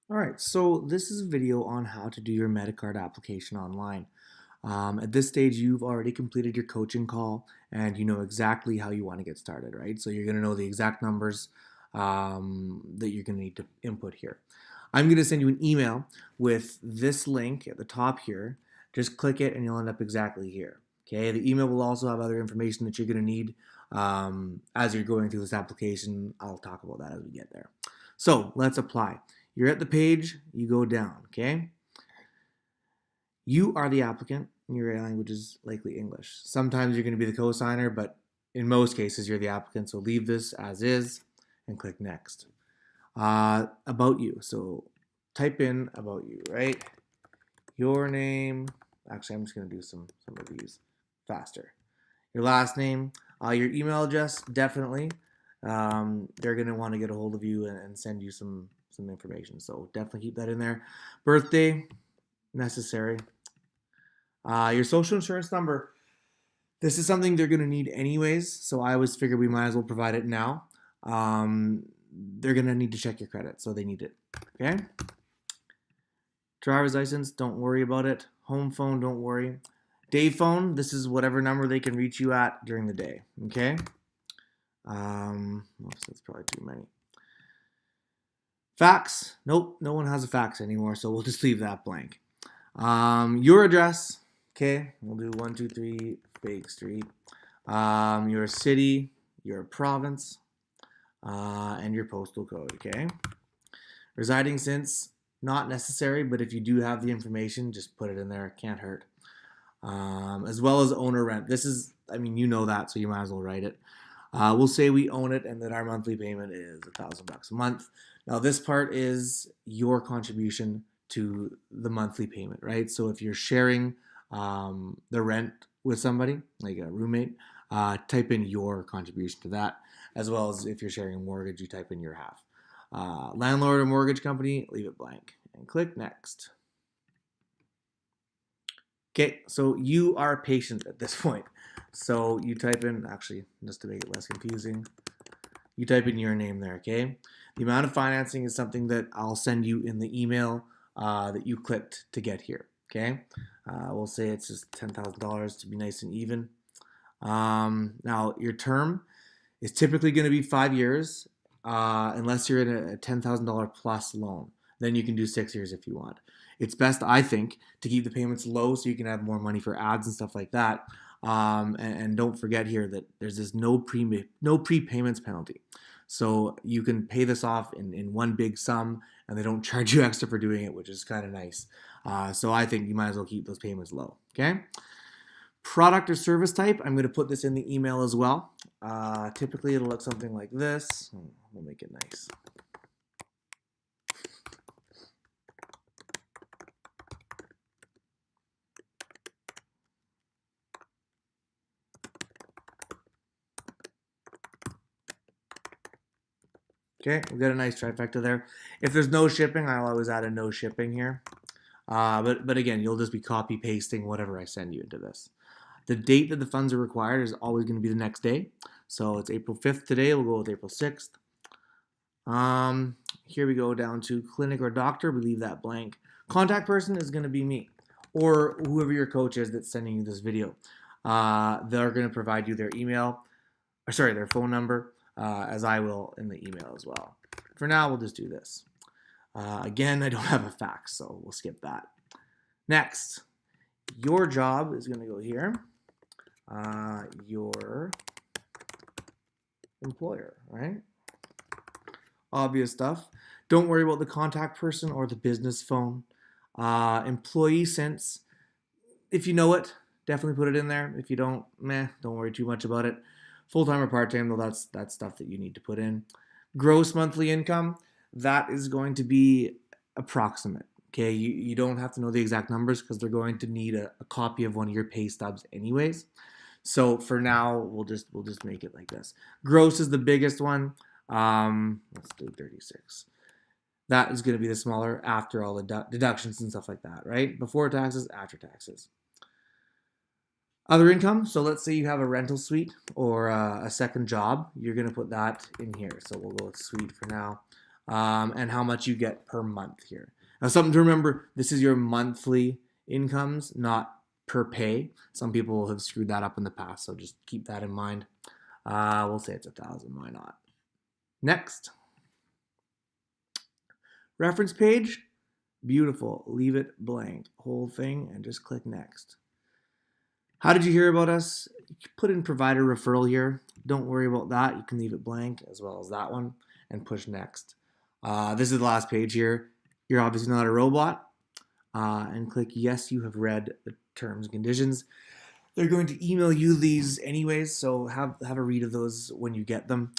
All right, so this is a video on how to do your Medicard application online. At this stage, you've already completed your coaching call and you know exactly how you want to get started, right? So you're going to know the exact numbers that you're going to need to input here. I'm going to send you an email with this link at the top here. Just click it and you'll end up exactly here. Okay, the email will also have other information that you're going to need as you're going through this application. I'll talk about that as we get there. So let's apply. You're at the page, you go down, okay? You are the applicant, and your language is likely English. Sometimes you're going to be the co-signer, but in most cases, you're the applicant, so leave this as is and click next. About you, so type in about you, right? Your name, actually, I'm just going to do some of these faster. Your last name, your email address, definitely. They're going to want to get a hold of you and send you some information. So definitely keep that in there. Birthday, necessary. Your social insurance number. This is something they're going to need anyways. So I always figure we might as well provide it now. They're going to need to check your credit. So they need it. Okay. Driver's license, don't worry about it. Home phone, don't worry. Day phone, this is whatever number they can reach you at during the day. Okay. That's probably too many. Fax, nope, no one has a fax anymore, so we'll just leave that blank. Your address, okay, we'll do 123 Fake Street. Your city, your province, and your postal code, okay? Residing since, not necessary, but if you do have the information, just put it in there, can't hurt. As well as owner rent. This is, I mean, you know that, so you might as well write it. We'll say we own it and that our monthly payment is $1,000 a month. Now this part is your contribution to the monthly payment, right? So if you're sharing the rent with somebody, like a roommate, type in your contribution to that, as well as if you're sharing a mortgage, you type in your half. Landlord or mortgage company, leave it blank and click next. Okay, so you are a patient at this point. So you type in, actually, just to make it less confusing, you type in your name there, okay? The amount of financing is something that I'll send you in the email that you clicked to get here, okay? We'll say it's just $10,000 to be nice and even. Now, your term is typically going to be 5 years unless you're in a $10,000 plus loan. Then you can do 6 years if you want. It's best, I think, to keep the payments low so you can have more money for ads and stuff like that. And don't forget here that there's this no prepayments penalty. So you can pay this off in one big sum and they don't charge you extra for doing it, which is kind of nice. So I think you might as well keep those payments low, okay? Product or service type, I'm going to put this in the email as well. Typically it'll look something like this. We'll make it nice. Okay, we've got a nice trifecta there. If there's no shipping, I'll always add a no shipping here. But again, you'll just be copy pasting whatever I send you into this. The date that the funds are required is always going to be the next day. So it's April 5th today. We'll go with April 6th. Here we go down to clinic or doctor. We leave that blank. Contact person is going to be me or whoever your coach is that's sending you this video. They're going to provide you their email, or sorry, their phone number, as I will in the email as well. For now, we'll just do this. Again, I don't have a fax, so we'll skip that. Next, your job is going to go here. Your employer, right? Obvious stuff. Don't worry about the contact person or the business phone. Employee since, if you know it, definitely put it in there. If you don't, don't worry too much about it. Full-time or part-time, though, that's stuff that you need to put in. Gross monthly income, that is going to be approximate. Okay, you don't have to know the exact numbers because they're going to need a copy of one of your pay stubs anyways. So for now, we'll just make it like this. Gross is the biggest one. Let's do 36. That is going to be the smaller after all the deductions and stuff like that, right? Before taxes, after taxes. Other income, so let's say you have a rental suite or a second job, you're going to put that in here. So we'll go with suite for now. and how much you get per month here. Now, something to remember, this is your monthly incomes, not per pay. Some people have screwed that up in the past, so just keep that in mind. We'll say it's 1,000, why not? Next. Reference page, beautiful. Leave it blank, whole thing, and just click next. How did you hear about us? Put in provider referral here. Don't worry about that. You can leave it blank as well as that one and push next. This is the last page here. You're obviously not a robot. And click yes, you have read the terms and conditions. They're going to email you these anyways, so have a read of those when you get them.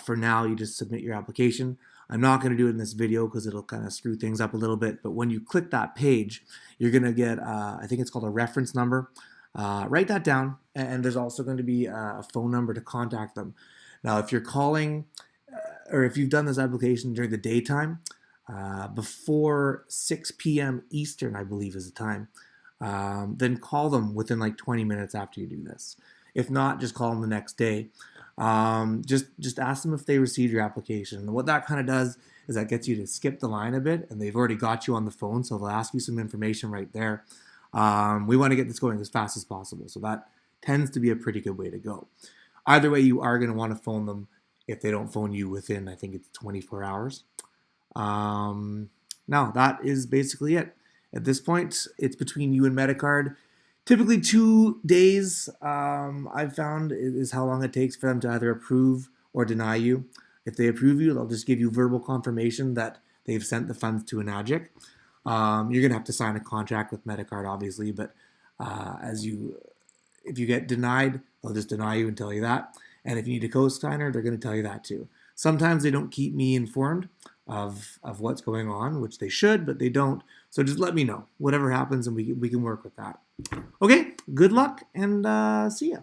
For now, you just submit your application. I'm not going to do it in this video because it'll kind of screw things up a little bit, but when you click that page, you're going to get, I think it's called a reference number. Write that down, and there's also going to be a phone number to contact them. Now, if you're calling, or if you've done this application during the daytime, before 6 p.m. Eastern, I believe is the time, then call them within like 20 minutes after you do this. If not, just call them the next day. Just ask them if they received your application. And what that kind of does is that gets you to skip the line a bit, and they've already got you on the phone, so they'll ask you some information right there. We want to get this going as fast as possible, so that tends to be a pretty good way to go. Either way, you are going to want to phone them if they don't phone you within, I think it's 24 hours. Now, that is basically it. At this point, it's between you and Medicard. Typically 2 days, I've found, is how long it takes for them to either approve or deny you. If they approve you, they'll just give you verbal confirmation that they've sent the funds to an AGIC. You're going to have to sign a contract with Medicard, obviously, but if you get denied, they'll just deny you and tell you that. And if you need a co-signer, they're going to tell you that too. Sometimes they don't keep me informed of what's going on, which they should, but they don't. So just let me know. Whatever happens, and we can work with that. Okay, good luck, and see ya.